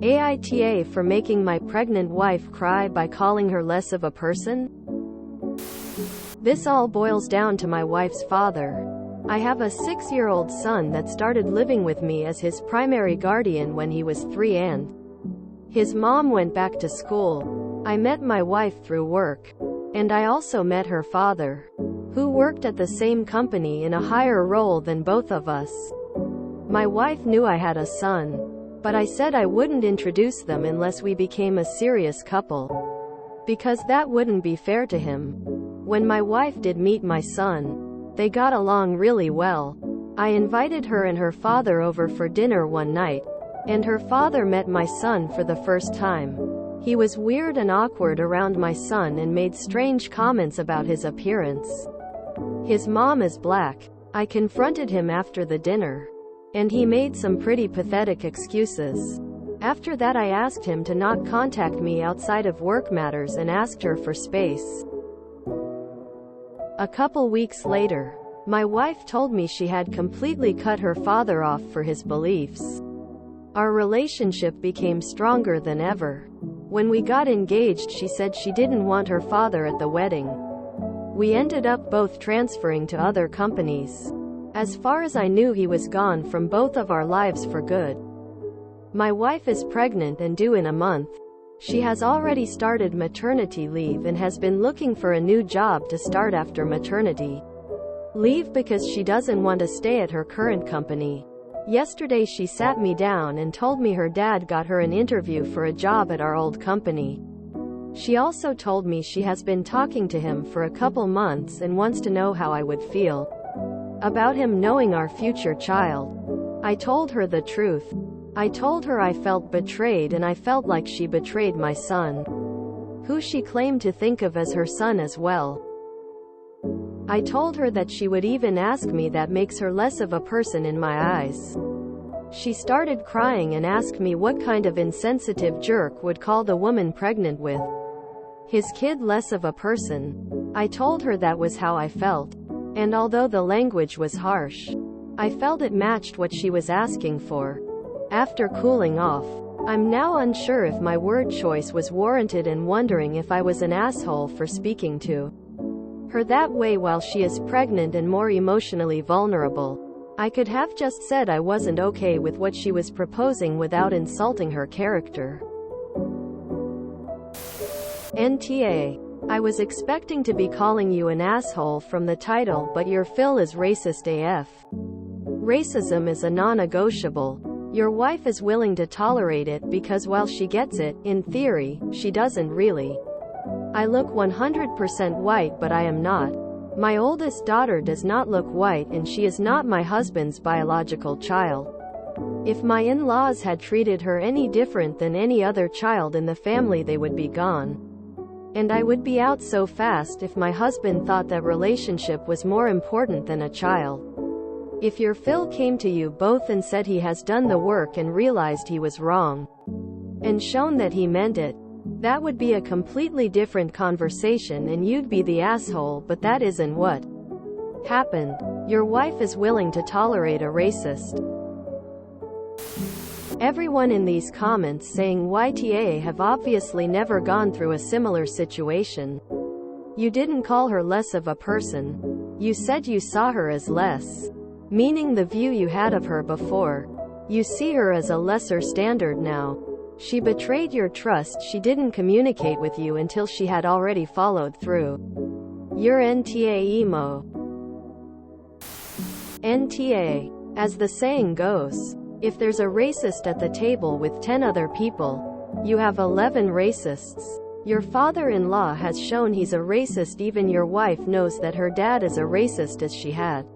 AITA for making my pregnant wife cry by calling her less of a person? This all boils down to my wife's father. I have a 6-year-old son that started living with me as his primary guardian when he was 3 and his mom went back to school. I met my wife through work. And I also met her father, who worked at the same company in a higher role than both of us. My wife knew I had a son, but I said I wouldn't introduce them unless we became a serious couple, because that wouldn't be fair to him. When my wife did meet my son, they got along really well. I invited her and her father over for dinner one night, and her father met my son for the first time. He was weird and awkward around my son and made strange comments about his appearance. His mom is black. I confronted him after the dinner, and he made some pretty pathetic excuses. After that, I asked him to not contact me outside of work matters and asked her for space. A couple weeks later, my wife told me she had completely cut her father off for his beliefs. Our relationship became stronger than ever. When we got engaged, she said she didn't want her father at the wedding. We ended up both transferring to other companies. As far as I knew, he was gone from both of our lives for good. My wife is pregnant and due in a month. She has already started maternity leave and has been looking for a new job to start after maternity leave because she doesn't want to stay at her current company. Yesterday she sat me down and told me her dad got her an interview for a job at our old company. She also told me she has been talking to him for a couple months and wants to know how I would feel about him knowing our future child. I told her the truth. I told her I felt betrayed and I felt like she betrayed my son, who she claimed to think of as her son as well. I told her that she would even ask me that makes her less of a person in my eyes. She started crying and asked me what kind of insensitive jerk would call the woman pregnant with his kid less of a person. I told her that was how I felt. And although the language was harsh, I felt it matched what she was asking for. After cooling off, I'm now unsure if my word choice was warranted and wondering if I was an asshole for speaking to her that way while she is pregnant and more emotionally vulnerable. I could have just said I wasn't okay with what she was proposing without insulting her character. NTA. I was expecting to be calling you an asshole from the title, but your Phil is racist AF. Racism is a non-negotiable. Your wife is willing to tolerate it because while she gets it, in theory, she doesn't really. I look 100% white, but I am not. My oldest daughter does not look white and she is not my husband's biological child. If my in-laws had treated her any different than any other child in the family, they would be gone. And I would be out so fast if my husband thought that relationship was more important than a child. If your Phil came to you both and said he has done the work and realized he was wrong, and shown that he meant it, that would be a completely different conversation and you'd be the asshole, but that isn't what happened. Your wife is willing to tolerate a racist. Everyone in these comments saying YTA have obviously never gone through a similar situation. You didn't call her less of a person. You said you saw her as less, meaning the view you had of her before. You see her as a lesser standard now. She betrayed your trust. She didn't communicate with you until she had already followed through. You're NTA emo. NTA. As the saying goes, if there's a racist at the table with 10 other people, you have 11 racists. Your father-in-law has shown he's a racist. Even your wife knows that her dad is a racist, as she had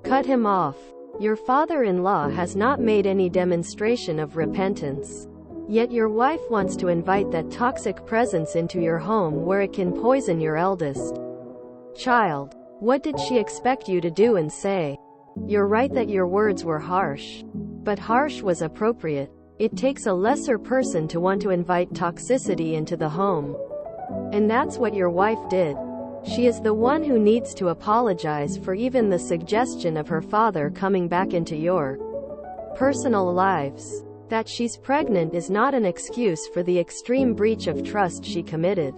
cut him off. Your father-in-law has not made any demonstration of repentance. Yet your wife wants to invite that toxic presence into your home where it can poison your eldest child. What did she expect you to do and say? You're right that your words were harsh. But harsh was appropriate. It takes a lesser person to want to invite toxicity into the home. And that's what your wife did. She is the one who needs to apologize for even the suggestion of her father coming back into your personal lives. That she's pregnant is not an excuse for the extreme breach of trust she committed.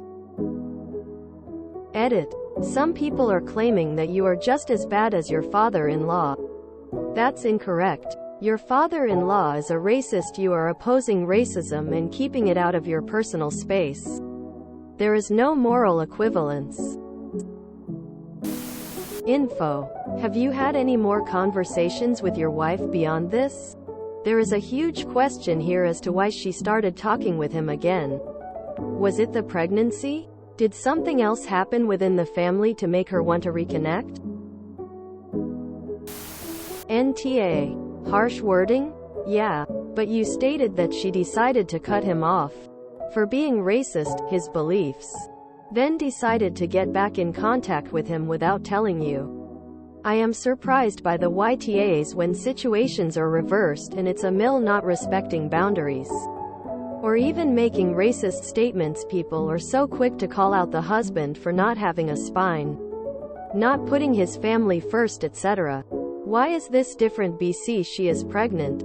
Edit. Some people are claiming that you are just as bad as your father-in-law. That's incorrect. Your father-in-law is a racist. You are opposing racism and keeping it out of your personal space. There is no moral equivalence. Info. Have you had any more conversations with your wife beyond this? There is a huge question here as to why she started talking with him again. Was it the pregnancy? Did something else happen within the family to make her want to reconnect? NTA. Harsh wording? Yeah, but you stated that she decided to cut him off for being racist, his beliefs. Then decided to get back in contact with him without telling you. I am surprised by the YTAs when situations are reversed and it's a mill not respecting boundaries. Or even making racist statements. People are so quick to call out the husband for not having a spine, not putting his family first, etc. Why is this different? BC. She is pregnant.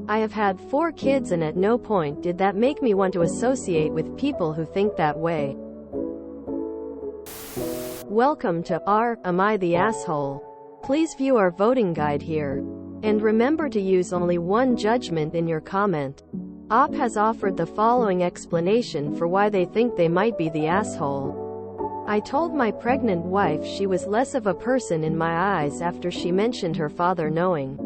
I have had 4 kids and at no point did that make me want to associate with people who think that way. Welcome to Am I the Asshole? Please view our voting guide here. And remember to use only one judgment in your comment. Op has offered the following explanation for why they think they might be the asshole. I told my pregnant wife she was less of a person in my eyes after she mentioned her father knowing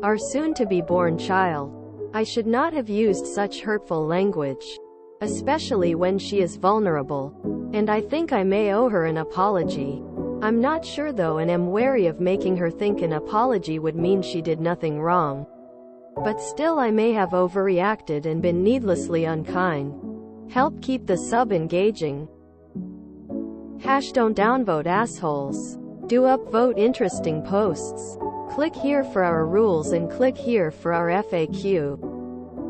our soon-to-be-born child. I should not have used such hurtful language, especially when she is vulnerable, and I think I may owe her an apology. I'm not sure though, and am wary of making her think an apology would mean she did nothing wrong. But still, I may have overreacted and been needlessly unkind. Help keep the sub engaging. Don't downvote assholes. Do upvote interesting posts. Click here for our rules and click here for our FAQ.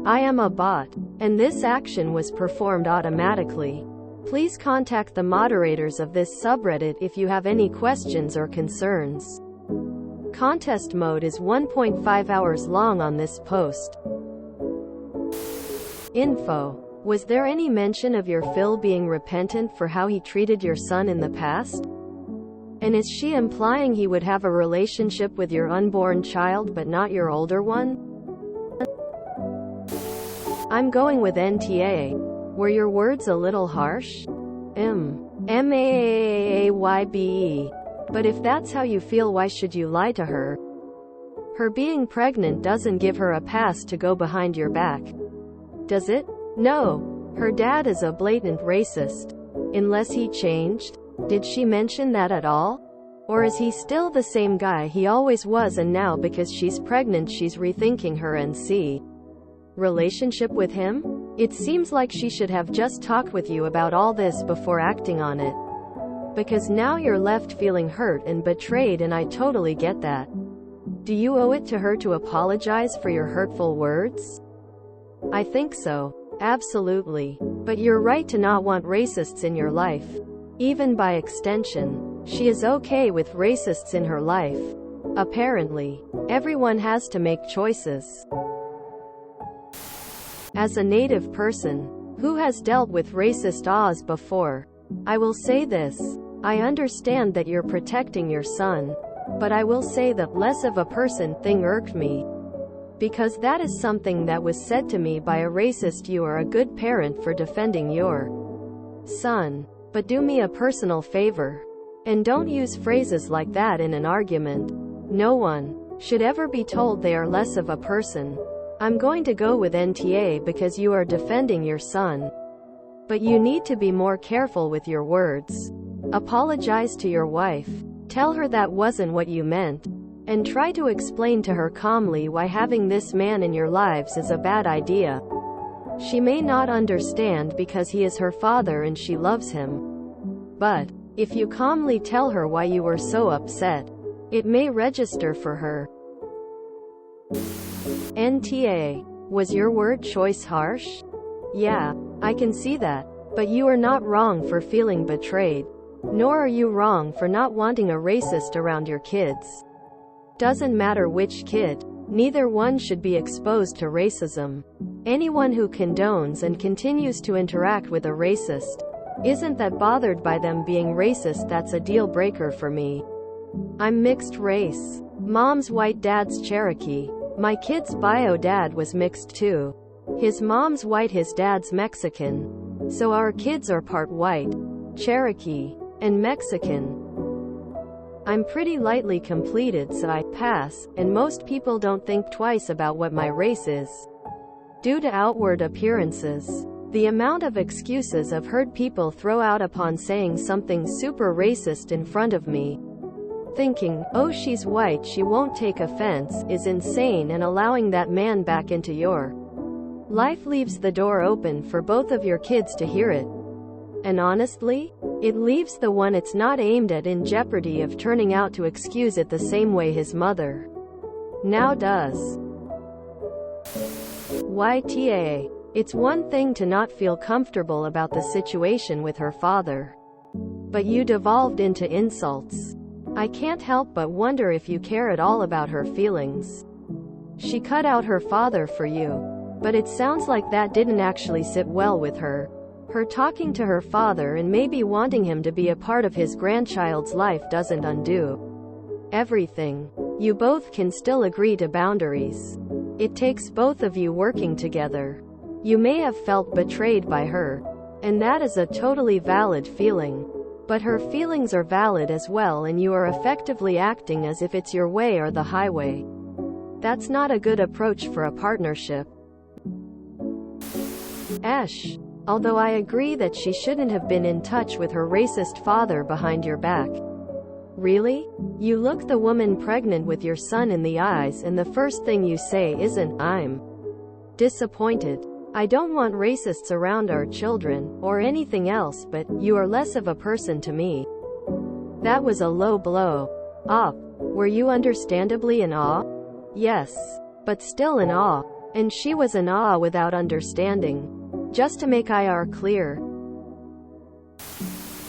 I am a bot, and this action was performed automatically. Please contact the moderators of this subreddit if you have any questions or concerns. Contest mode is 1.5 hours long on this post. Info. Was there any mention of your Phil being repentant for how he treated your son in the past? And is she implying he would have a relationship with your unborn child but not your older one? I'm going with NTA. Were your words a little harsh? MAAAYBE. But if that's how you feel, why should you lie to her? Her being pregnant doesn't give her a pass to go behind your back, does it? No. Her dad is a blatant racist. Unless he changed. Did she mention that at all? Or is he still the same guy he always was, and now because she's pregnant she's rethinking her NC relationship with him? It seems like she should have just talked with you about all this before acting on it. Because now you're left feeling hurt and betrayed, and I totally get that. Do you owe it to her to apologize for your hurtful words? I think so. Absolutely. But you're right to not want racists in your life. Even by extension, she is okay with racists in her life. Apparently, everyone has to make choices. As a native person who has dealt with racist Oz before, I will say this. I understand that you're protecting your son, but I will say that less of a person thing irked me. Because that is something that was said to me by a racist. You are a good parent for defending your son. But do me a personal favor, and don't use phrases like that in an argument. No one should ever be told they are less of a person. I'm going to go with NTA because you are defending your son. But you need to be more careful with your words. Apologize to your wife. Tell her that wasn't what you meant. And try to explain to her calmly why having this man in your lives is a bad idea. She may not understand because he is her father and she loves him. But if you calmly tell her why you were so upset, it may register for her. NTA. Was your word choice harsh? Yeah, I can see that. But you are not wrong for feeling betrayed. Nor are you wrong for not wanting a racist around your kids. Doesn't matter which kid. Neither one should be exposed to racism. Anyone who condones and continues to interact with a racist isn't that bothered by them being racist. That's a deal breaker for me. I'm mixed race. Mom's white, dad's Cherokee. My kid's bio dad was mixed too. His mom's white, his dad's Mexican. So our kids are part white, Cherokee, and Mexican. I'm pretty lightly completed, so I pass, and most people don't think twice about what my race is. Due to outward appearances. The amount of excuses I've heard people throw out upon saying something super racist in front of me, thinking, oh, she's white, she won't take offense, is insane, and allowing that man back into your life leaves the door open for both of your kids to hear it. And honestly, it leaves the one it's not aimed at in jeopardy of turning out to excuse it the same way his mother now does. YTA. It's one thing to not feel comfortable about the situation with her father, but you devolved into insults. I can't help but wonder if you care at all about her feelings. She cut out her father for you, but it sounds like that didn't actually sit well with her. Her talking to her father and maybe wanting him to be a part of his grandchild's life doesn't undo everything. You both can still agree to boundaries. It takes both of you working together. You may have felt betrayed by her, and that is a totally valid feeling. But her feelings are valid as well, and you are effectively acting as if it's your way or the highway. That's not a good approach for a partnership. Esh. Although I agree that she shouldn't have been in touch with her racist father behind your back. Really? You look the woman pregnant with your son in the eyes and the first thing you say isn't, I'm disappointed. I don't want racists around our children, or anything else, but you are less of a person to me. That was a low blow. Were you understandably in awe? Yes. But still in awe. And she was in awe without understanding. Just to make IR clear.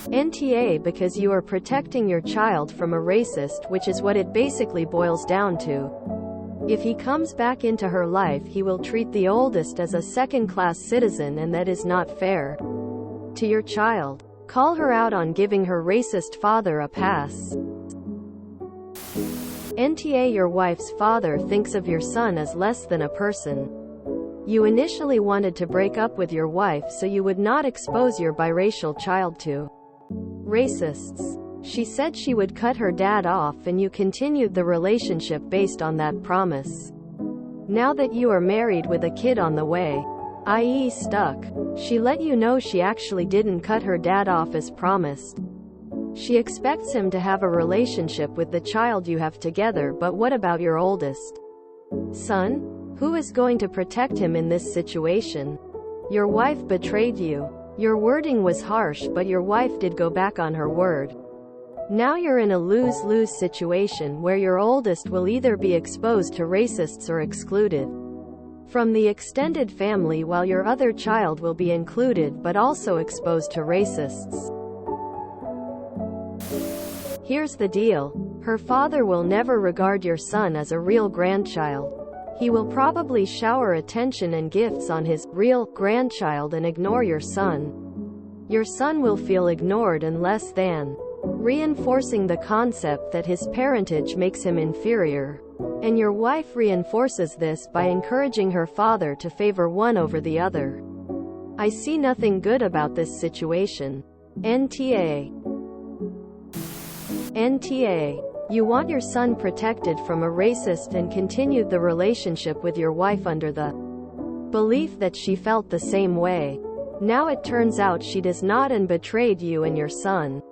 NTA, because you are protecting your child from a racist, which is what it basically boils down to. If he comes back into her life, he will treat the oldest as a second-class citizen, and that is not fair to your child. Call her out on giving her racist father a pass. NTA, your wife's father thinks of your son as less than a person. You initially wanted to break up with your wife so you would not expose your biracial child to racists. She said she would cut her dad off, and you continued the relationship based on that promise. Now that you are married with a kid on the way, i.e. stuck, she let you know she actually didn't cut her dad off as promised. She expects him to have a relationship with the child you have together, but what about your oldest son? Who is going to protect him in this situation? Your wife betrayed you. Your wording was harsh, but your wife did go back on her word. Now you're in a lose-lose situation where your oldest will either be exposed to racists or excluded from the extended family, while your other child will be included but also exposed to racists. Here's the deal. Her father will never regard your son as a real grandchild. He will probably shower attention and gifts on his real grandchild and ignore your son. Your son will feel ignored and less than, reinforcing the concept that his parentage makes him inferior. And your wife reinforces this by encouraging her father to favor one over the other. I see nothing good about this situation. NTA. You want your son protected from a racist and continued the relationship with your wife under the belief that she felt the same way. Now it turns out she does not, and betrayed you and your son.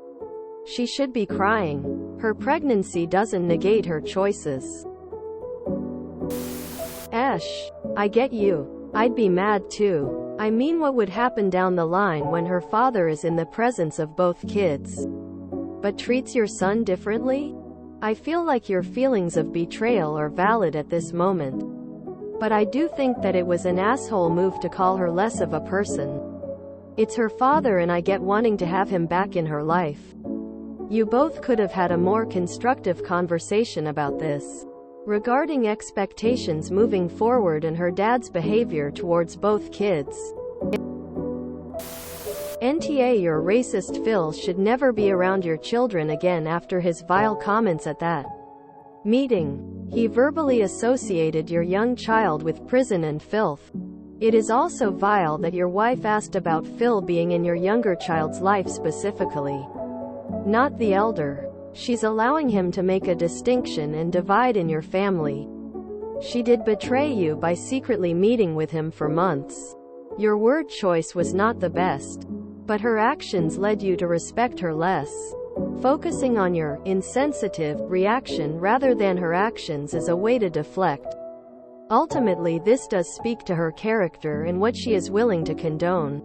She should be crying. Her pregnancy doesn't negate her choices. I get you. I'd be mad too. I mean, what would happen down the line when her father is in the presence of both kids, but treats your son differently? I feel like your feelings of betrayal are valid at this moment. But I do think that it was an asshole move to call her less of a person. It's her father, and I get wanting to have him back in her life. You both could have had a more constructive conversation about this. regarding expectations moving forward and her dad's behavior towards both kids. NTA Your racist Phil should never be around your children again after his vile comments at that meeting. He verbally associated your young child with prison and filth. It is also vile that your wife asked about Phil being in your younger child's life specifically, not the elder. She's allowing him to make a distinction and divide in your family. She did betray you by secretly meeting with him for months. Your word choice was not the best, but her actions led you to respect her less. Focusing on your insensitive reaction rather than her actions is a way to deflect. Ultimately, this does speak to her character and what she is willing to condone.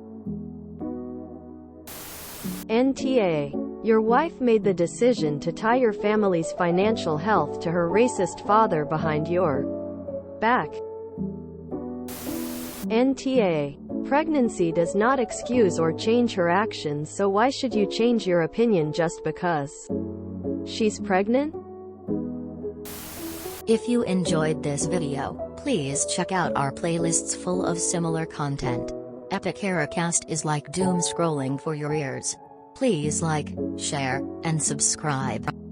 NTA. Your wife made the decision to tie your family's financial health to her racist father behind your back. NTA. Pregnancy does not excuse or change her actions, so why should you change your opinion just because she's pregnant? If you enjoyed this video, please check out our playlists full of similar content. AmITheAsshole is like doom scrolling for your ears. Please like, share, and subscribe.